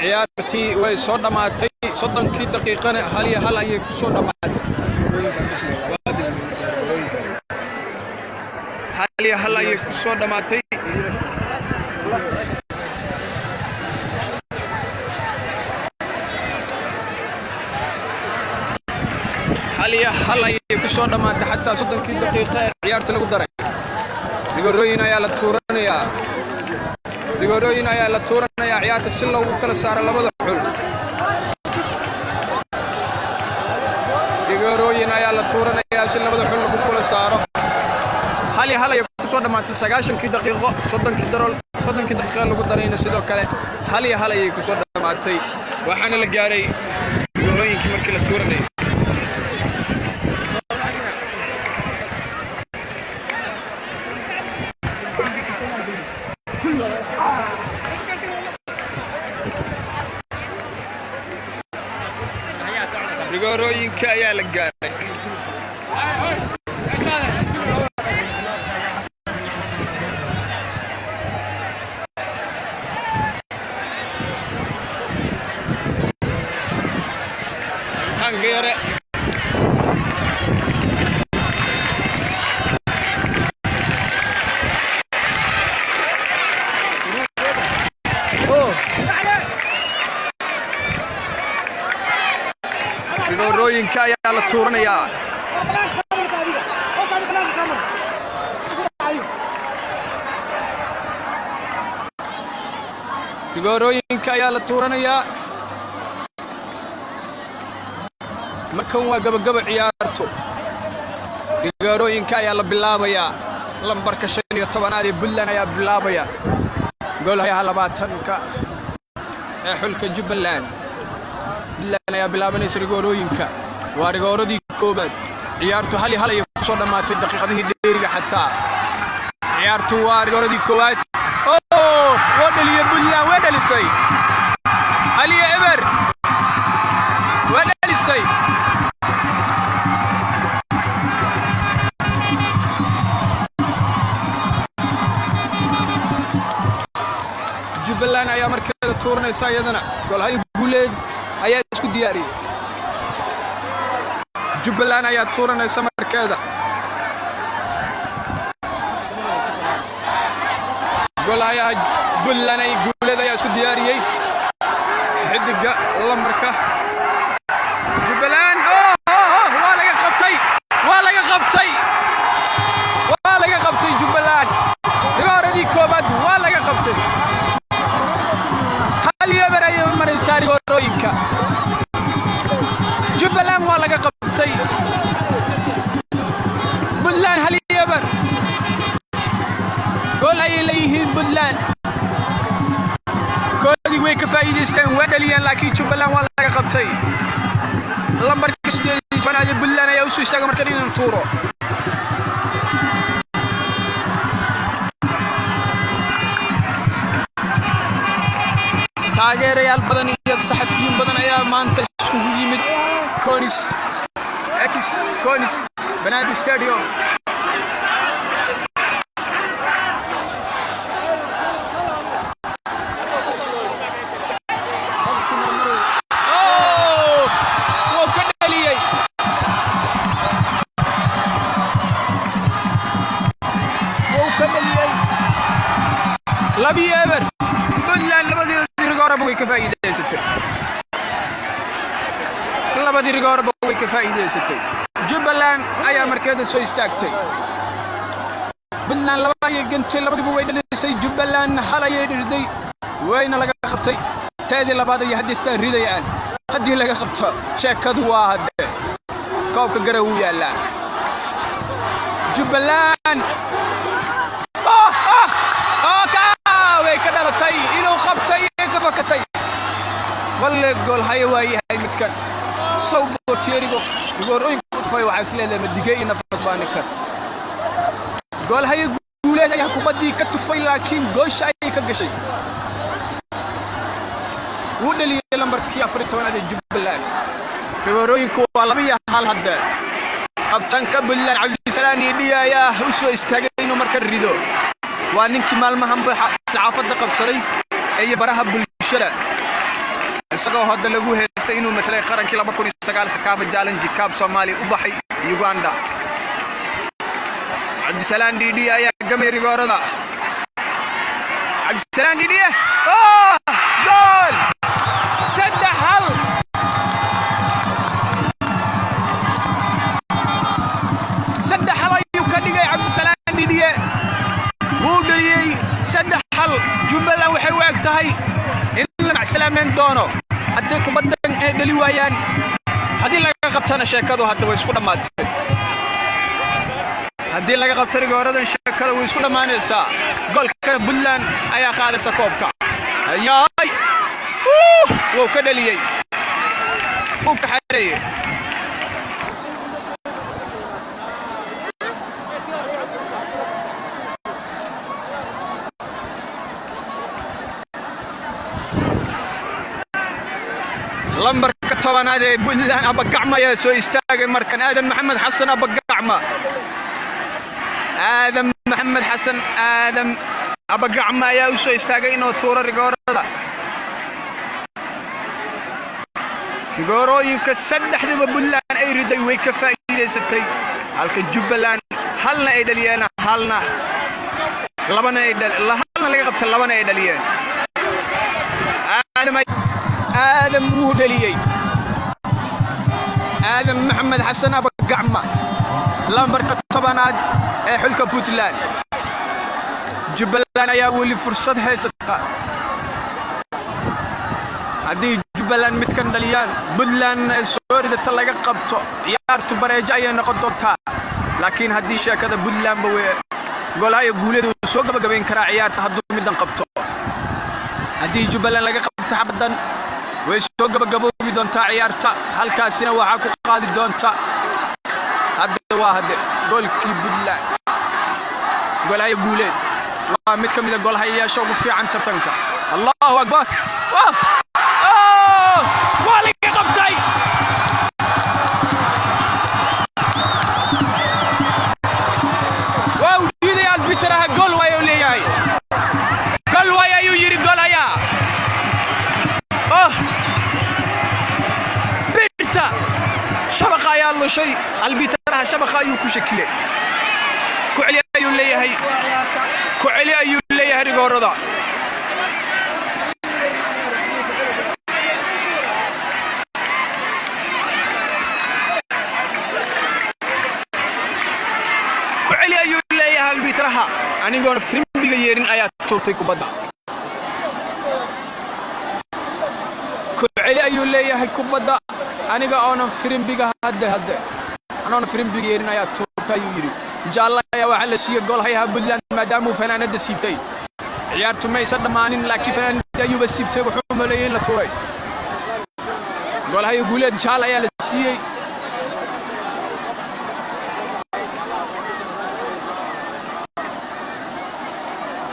ciyaartii way soo dhamaatay 30 daqiiqana hal iyo hal ayay ku soo dhamaatay hal iyo hal ayay ku soo dhamaatay hal iyo hal ayay ku soo dhamaatay xataa 30 daqiiqo ciyaarta lagu daray rigorooyin ayaa la tuuranayaa rigorooyin ayaa la tuuranayaa ciyaarta si loogu kala saaro labada xul rigorooyin ayaa la tuuranayaa si labada xul lagu kala saaro hal iyo hal ayay ku soo dhamaatay 90 daqiiqo 30 daqiiqo lagu darayna sidoo kale hal iyo hal ayay ku soo dhamaatay waxaana la gaaray rigorooyinkii markii la tuuranayay rigorooyinka ayaa la gaaray tangere rigorooyinka ayaa la tuuranayaa rigorooyinka ayaa la tuuranayaa markan waa gabagaba ciyaarto rigorooyinka ayaa la bilaabayaa lambarka 15 ee Puntland ayaa bilaabaya goolaha 20ka ee xulka Jubbaland Puntland ayaa bilaabanaysa rigorooyinka waa rigooradii koobaad ciyaartu hal iyo hal ayay ku soo dhamaatay daqiiqadihii dheeriga xataa ciyaartu waa rigooradii koobaad wadaliya Puntland wadalisay Ali Eber wadalisay Jubbaland ayaa markeeda tuuranaysa iyadana goolaha guuleed ayaa isku diyaariyay Jubbaland ayaa tuuranaysa markeeda goolaha Puntland ay guuleed ayaa isku diyaariyay xidiga lambarka Jubbaland waa laga qabtay Jubbaland rigooradii koobaad waa laga qabtay rigorooyinka Jubbaland waa laga qabtay Puntland hal iyo eber gool ay leeyihiin Puntland koodii way ka faa'iideysteen wadaliyaan laakiin Jubbaland waa laga qabtay lambarka 18 ee Puntland ayaa u soo istaagay markan inuu tuuro taageerayaal badan iyo saxafiyiin badan ayaa maanta isugu yimid Konis Banaadir Stadium labi eber Puntland labadii rigooraba way ka faa'iideysatay Jubbaland ayaa markeeda soo istaagtay Puntland laba ay gantay labadiiba way dhalisay Jubbaland hal ay dhirday wayna laga qabtay taadii labaad ay hadistaan ridayaan hadii laga qabto sheekadu waa hadde koobka garaw yaala Jubbaland way ka dhalatay inuu qabtay ka fakatay walle gool hay waayahay midkan sawbo tiirigo rigorooyinka fay waxa isleedahay madigay nafas baanika gool hay guuleed ayaa kubadii ka tufay laakiin goosha ay ka gashay wuu dhaliyay lambarkii 14 ee Jubbaland rigorooyinka waa laba iyo hal hadda qabtanka Puntland Cabdisalaam Idhiya ayaa u soo istaagay inuu marka rido waa ninkii maalmahan saxaafadda qabsaday ee baraha bulshada isagoo hadda lagu heystay inuu matalay qarankii 2009 Sakafa Challenge Cup Soomaali u baxay Uganda. Cabdisalaan Didi ayaa gamay rigoorada. Cabdisalaan Didi gool saddex hal ayuu ka dhigay Cabdisalaan Didi wuu dhaliyay saddex hal. Jubbaland waxay u eg tahay in la macsalaameyn doono haddii kubaddan ay dhali waayaan. haddii laga qabtana sheekadu hadda way isku dhammaatay. haddii laga qabto rigooradan sheekada way isku dhammaanaysaa. goolka Puntland ayaa qaadaysa koobka. ayaay wuu ka dhaliyay wuu ka xareeyay. lambarka 10aad ee Puntland Abagacma ayaa soo istaagay markan. aadan maxamed xasan Abagacma. aadan maxamed xasan Abagacma ayaa u soo istaagay inuu tuuro rigoorada. rigoorooyinka saddexdaba Puntland ay riday way ka faa'iideysatay, halka Jubbaland halna ay dhaliyeen halna laga qabtay labana ay dhaliyeen. آدم مودليي آدم محمد حسن أبقعمة لامبركة طباناد حلك بوتلان. جبلان يا ولي فرصة هاي سقا هذه جبلان متكندليان بلان سوري ده تلاقى قبطو يارتو بريجايا نقطوتها، لكن هذه شيء كذا بلان بوي قول هاي قولي سوق بقبين كرا عيار تهدو مدن قبطو. هذه جبلان لقى قبطو حبدا way soo gabagaboobi doontaa ciyaarta. halkaasina waxaa ku qaadi doonta hadda waa goolkii Puntland. goolaha guuleed waa mid ka mid ah goolahayaasha ugu fiican tartanka. Allahu akbar. waa laga qabtay. waa uu diiday arbiteraha. gool way uu leeyahay. gool way ayuu yiri goolaya. شبكة يا الله شيء البيترها شبكة يوكو شكله كعلي أيو اللي هي كعلي أيو اللي هي رجوردا. كعلي أيو اللي هي البيترها أنا يقول فريم بيجيرين آيات توتي كبدا. كعلي أيو اللي هي كبدا aniga oonan firimbiga hadda anoon firimbiga yeerin ayaa toobka yiri. jalla ayaa waxa la siiyay gool hayaha Puntland maadaama uu fanaanada siibtay. ciyaartu ma aysan dhamaanin laakiin fanaanada ayuu siibtay wuxuu maleeyay la tuuray. gool hayaha guuleed jalla ayaa la siiyay.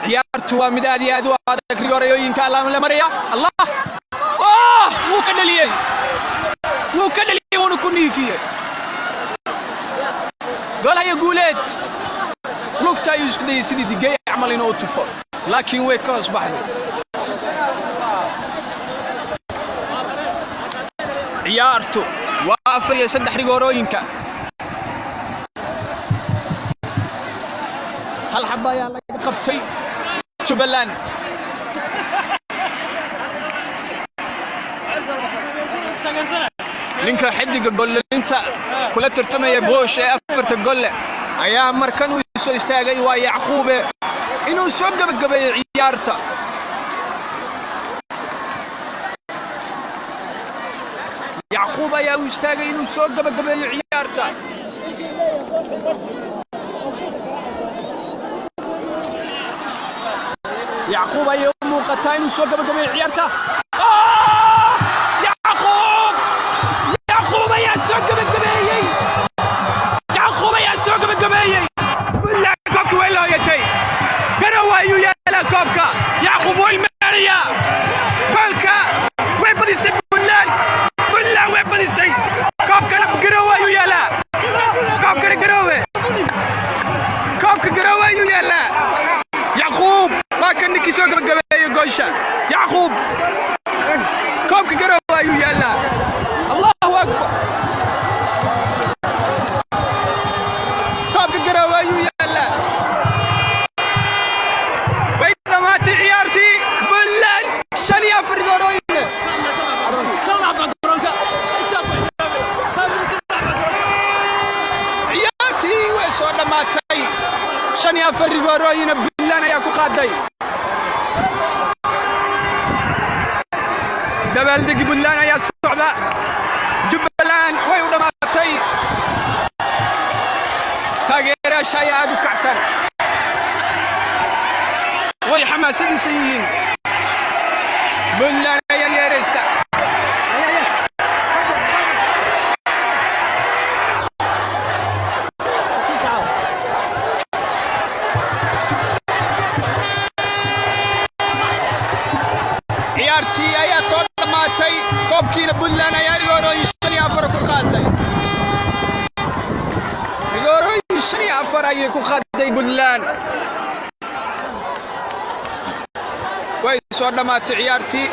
ciyaartu waa mid aad iyo aad u adag. rigoorayooyinka la maraya Allah wuu ka dhaliyay وكدلي ونكونيكي قال هي قولت لوكتا يسدي سيدي دقايق عملين اوتوفا لكن ويك اصبح عيارتو وافر يا سدح ريغوروينكا. هل حبايا لا قبتي جبلان ninka xidiga goolinta kula tartamaya boosh ee afarta gool ayaa markan uu soo istaagay waa Yacquube inuu soo gabagabeeyo ciyaarta. Yacquube ayaa u istaagay inuu soo gabagabeeyo ciyaarta. Yacquube ayaa u muuqataa inuu soo gabagabeeyo ciyaarta. يعقوب يا سوق بالجبايي. يعقوب يا سوق بالجبايي. ولا كوك ولا يتي. كروي يا لا كوكا. يعقوب والماريا. كوكا وين بدي يسيب ولا وين بدي يسيب. كوكا كروي يا لا. كوكا كروي. كوكا كروي يا لا. يعقوب ما كان نكي سوق بالجبايي قوشة. يعقوب كوكا كروي. rigoorooyina Puntland ayaa ku qaaday dabaaldegi Puntland ayaa socda Jubbaland way u dhamaatay taageerayaasha ayaa aad u kacsan way xamaasadaysan yihiin Puntland ayaa yeeraysa ciyaartii ayaa soo dhamaatay koobkiina Puntland ayaa rigoorooyin 5-4 ku qaaday rigoorooyin 5-4 ayay ku qaaday Puntland way soo dhamaatay ciyaartii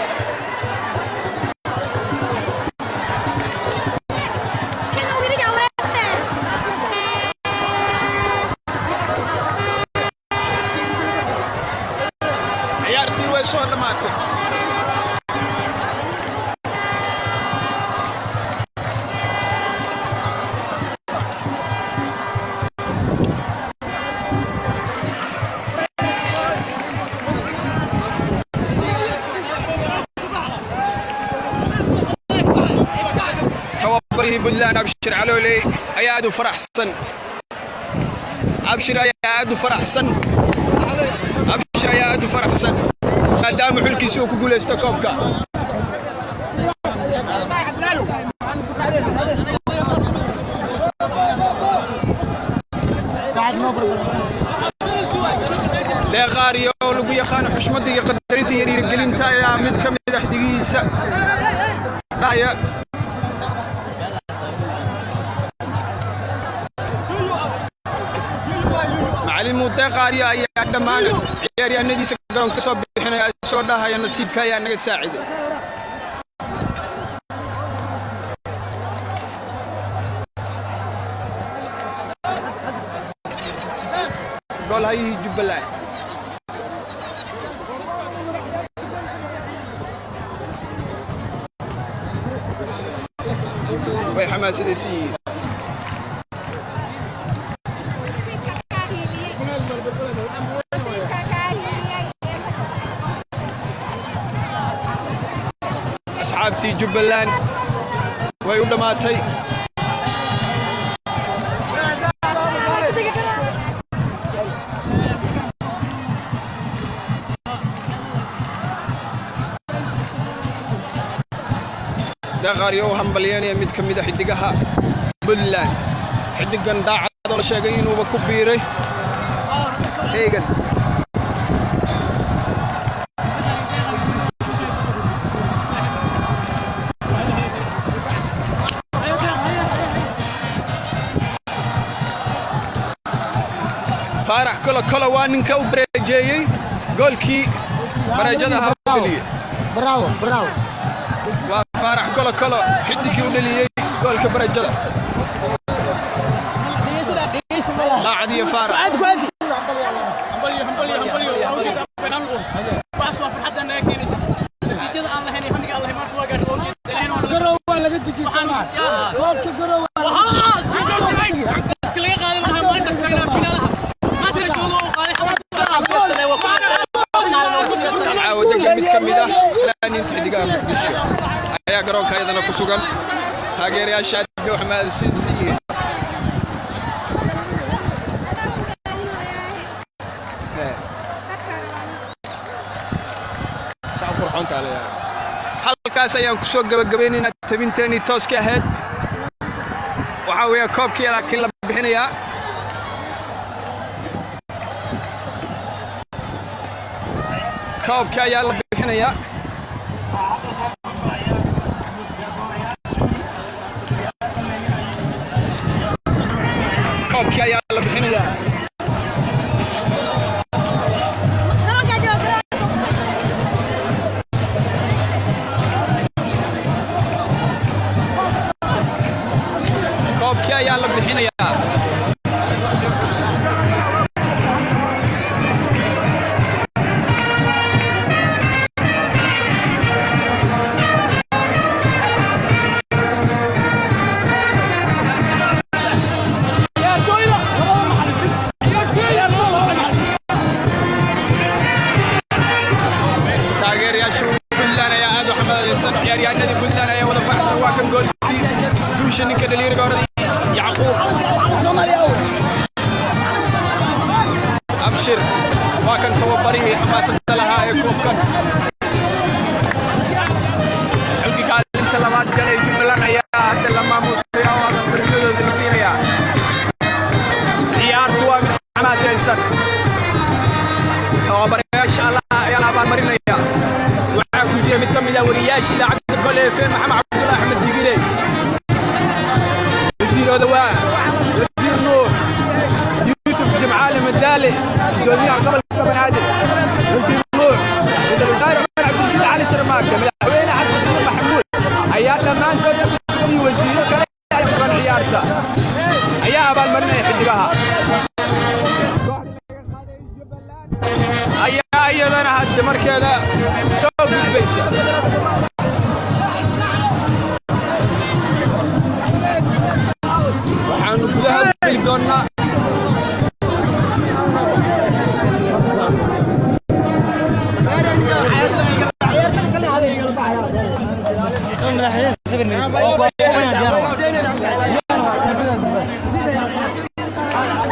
way soo dhamaatay Puntland أبشر علولي أيادو فرحسن أبشر أيادو فرحسن أبشر أيادو فرحسن قدام حلكي سوق وقول استكوبكا لا غاريو لقوا يا خان حشمتي قدرتي يرير قلنتا يا مد كمد حديقيسا لا يا معلم مدقاري يا دمان عياري النادي سكرون كسب بحنا سودا هاي نصيب كيا نجى ساعد قول هاي جبلان وي حماس ديسي أصحابتي جبلان ويودماتي دغاريو همبلياني مid kamid xidigaha Puntland xidigan daacad oo sheegay inuu ku biiray eegan فارح كلا وانك وبرجيي جولكي برجدها هبليه براو وفارح كلا حدكي ودليي جولك برجده لا عاد يا فارح همبلي ayaa garoonka ayadana ku sugan taageerayaasha Maxamed Sinsiye saafur xonta leeyahay halkaas ayaan ku soo gabagabeynayna tabinteeni tooska ahayd waxa weeye koobkii laakiin la bixinaya koobkii ayaa la bixinaya koobkii ayaa la bixinaya koobkii ayaa la bixinaya عياشو بلان يا ادو حمد يسن عيار نادي بلان يا ولا فرق سوا كان جول دوش نينك دلير غوردي يعقوب ابشر ما كان توبري حماسه لها كوبكن حلقي قال انت لباد قال جبلان يا حتى لما موسى وبرنودو دمسينيا عيارتوا من حماسه يسن توبر يا شاء الله يا لباد مرينيا waxaa ku jira mid kamid ah wariyaashii idaacadda gol ee FM Maxamed Cabdullaahi Axmed Digile wasiirada waa wasiir nuur Yuusuf Jimcaale Madaale gudoomiyaha gobolka Banaadir wasiir nuur wasiir wasaare Cabdirashiid Cali Sharmaake madaxweyne Xasan Sheekh Maxamuud ayaa dhammaantood isku wasiiro kale ay ku ciyaarta ayaa abaalmarinaya xidigaha ayaa iyadana hadda markeeda soo gudbaysa waxaanu gudaha geli doonaa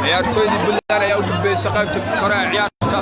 ciyaartoydii Buntland ayaa u gudbaysa qaybta kore ee ciyaarta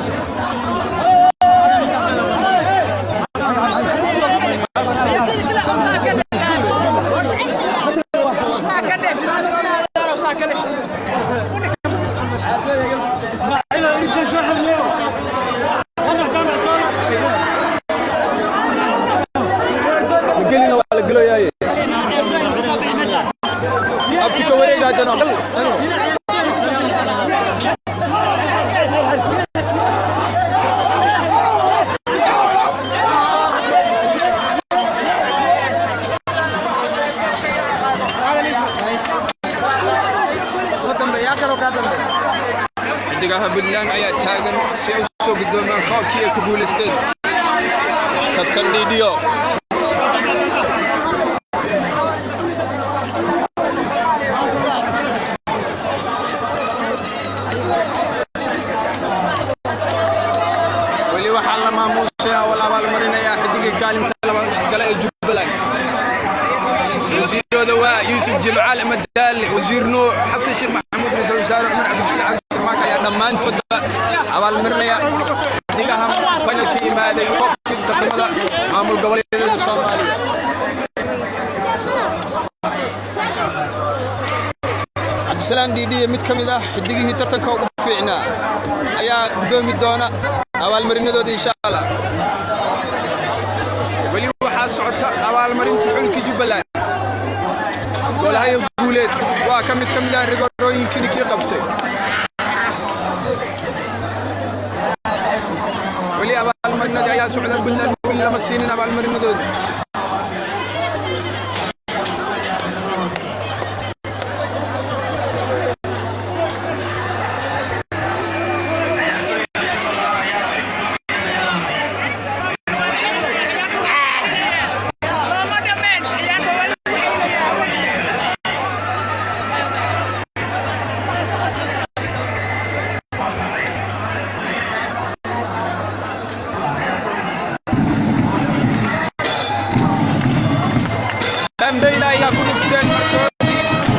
xidigaha Buntland ayaa taagan si ay u soo gudoomaan koobkii ay ku guuleysteen kabtan Didio weli waxaa la maamuusay oo la abaalmarinayaa xidiga kaalinta labaad gala ee Jubbaland wasiirada waa Yuusuf Jimcaale Madaale wasiir nuur Xasan Sheekh Maxamuud ra'iisul wasaare Cumar Cabdirashiid Cali Sharmaake ayaa dhammaantood abaalmarinaya xidigaha finalka yimaaday koobkii tartamada maamul goboleedyada Soomaaliya Abdisalaan Didiye mid kamid ah xidigihii tartanka ugu fiicnaa ayaa gudoomi doona abaalmarinadooda insha Allah weli waxaa socota abaalmarinta xulka Jubbaland golaha guuleed waa kamid ah rigorooyinkii kii qabtay weli abaalmarinada ayaa socda Buntland weli lama siinin abaalmarinadooda Também aí a conexão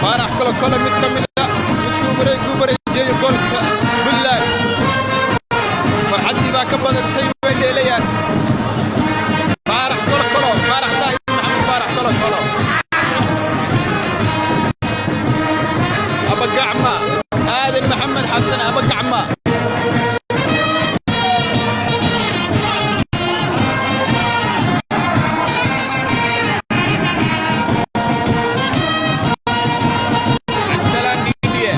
Farah kala mid kamida gubaray jeeyo goolka Buntland farxadii baa ka badatay way leeyaan Farah daahir Maxamed Farah kala Aba Gacma آدم محمد حسن أبو كعمة سلام ديديه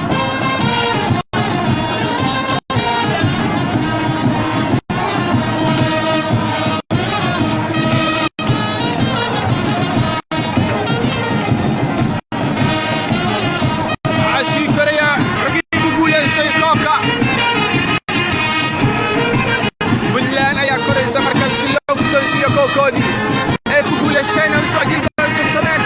عشي كوريا Buntland ayaa koraysa markaas si loo guddoonsiiyo koobkoodii ay ku guuleysteen oo soo gudbsadeen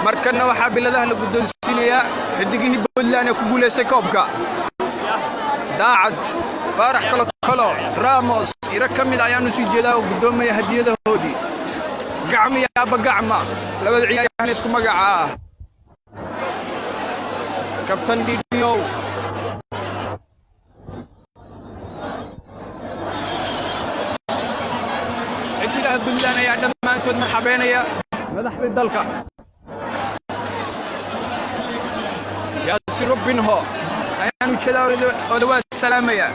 markana waxaa biladaha la guddoonsiinayaa xidigihii Puntland ee ku guuleystay koobka daacad Faarax Kolo Ramos ira kamid ayaanu sii jeedaa oo guddoomaya hadiyadahoodii gacmi aba gacma labada ciyaaryahan isku magaca kabtan Didio xidigaha Puntland ayaa dhammaantood marxabeynaya madaxda dalka ياسر بنهو أيانو كذا ودوا السلامة يا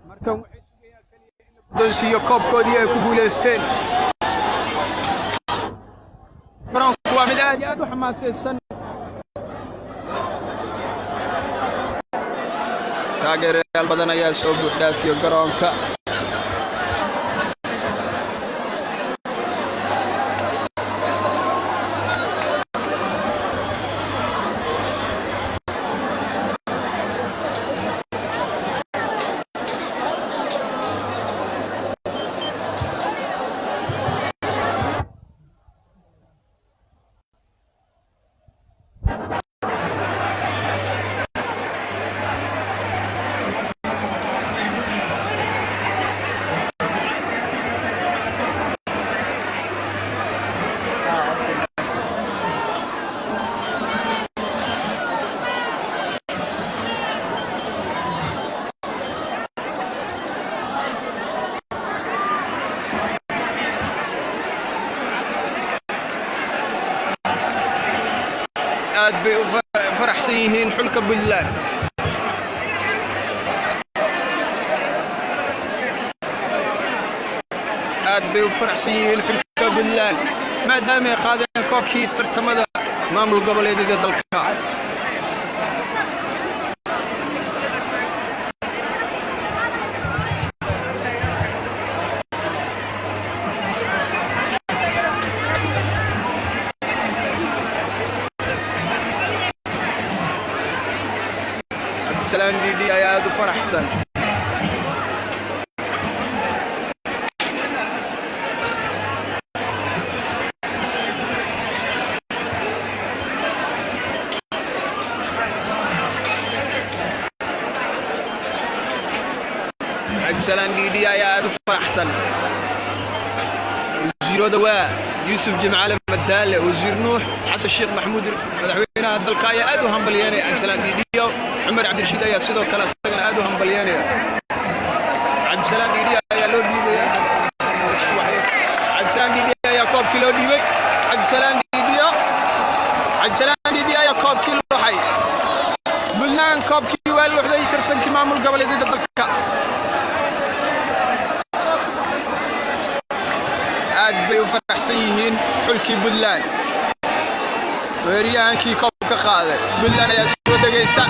مركم دوسيو كوب كودي كوبولستين فرانكو عمدان يا أبو حماس السنة taageerayaal badan ayaa soo buuxdhaafiyo garoonka aad bay u faraxsan yihiin xulka Puntland aad bay u faraxsan yihiin xulka Puntland maadaama ay qaadeen koobkii tartamada maamul goboleedyada dalka سلام دي يا ادو فرحسن سلام دي يا ادو فرحسن وزيرو دواء يوسف جمعال مداله وزير نوح حسن الشيخ محمود مدحوينها dalka ayaa aad u hambalyeynay Cabdisalaan Diidiyo Umar Cabdirashiid ayaa sidoo kale asagana aad u hambalyeynay Cabdisalaan Diidiyo ayaa loo dhiibay Cabdisalaan Diidiyo ayaa koobkii loo dhiibay Cabdisalaan Diidiyo ayaa koobkii loo hay Puntland koobkii waa loo xday tartankii maamul goboleedyada dalka aad bay u faraxsan yihiin xulkii Puntland weeriyaankii koobka qaaday Puntland ayaa soo dagaysa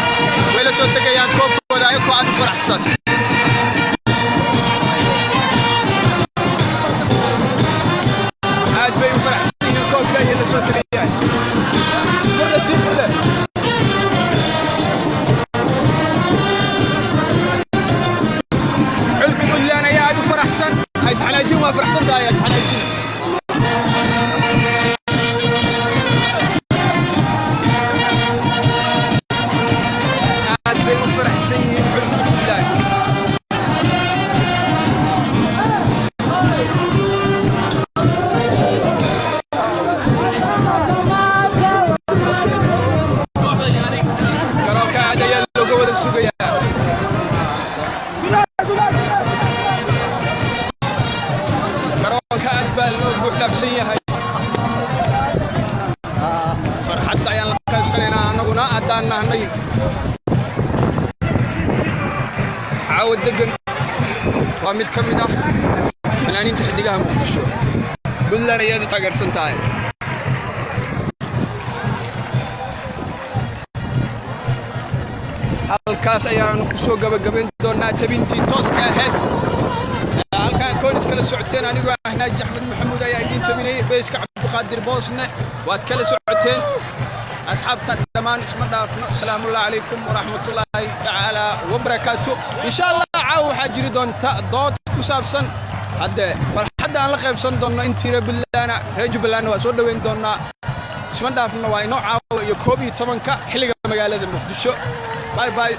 way la soo dagayaan koobkooda ay ku aad faraxsan aad bay u faraxsan yihiin koobka ay la soo dagayaan wada sii fudud xulkii Puntland ayaa aad u faraxsan ay saxanaajin waa faraxsan tahay saxanaajin فرحت ayaan la qaybsanaynaa anaguna adaan nahnay caawad degan waa mid ka mid ah fanaaniinta xidigaha Muqdisho Puntland ayaa u taageersan tahay halkaas ayaanu ku soo gabagabayn doonaa tabintii tooska ahayd halkaan koonis kala socoteen anigu Naaji Axmed Maxamuud ayaa idin tabinay beeska Cabdiqaadir Boosne waad kala socoteen أصحاب تدمان اسم دافنا السلام الله عليكم ورحمة الله تعالى وبركاته إن شاء الله عاو حجري دون ضاد كسابسن هذا فرحدا على قيبسن دون انتير بلانا رجب بلانا وسود وين دونا اسم دافنا وينو عاو يكوبي طبعا كحلقة مقالة المقدسة باي باي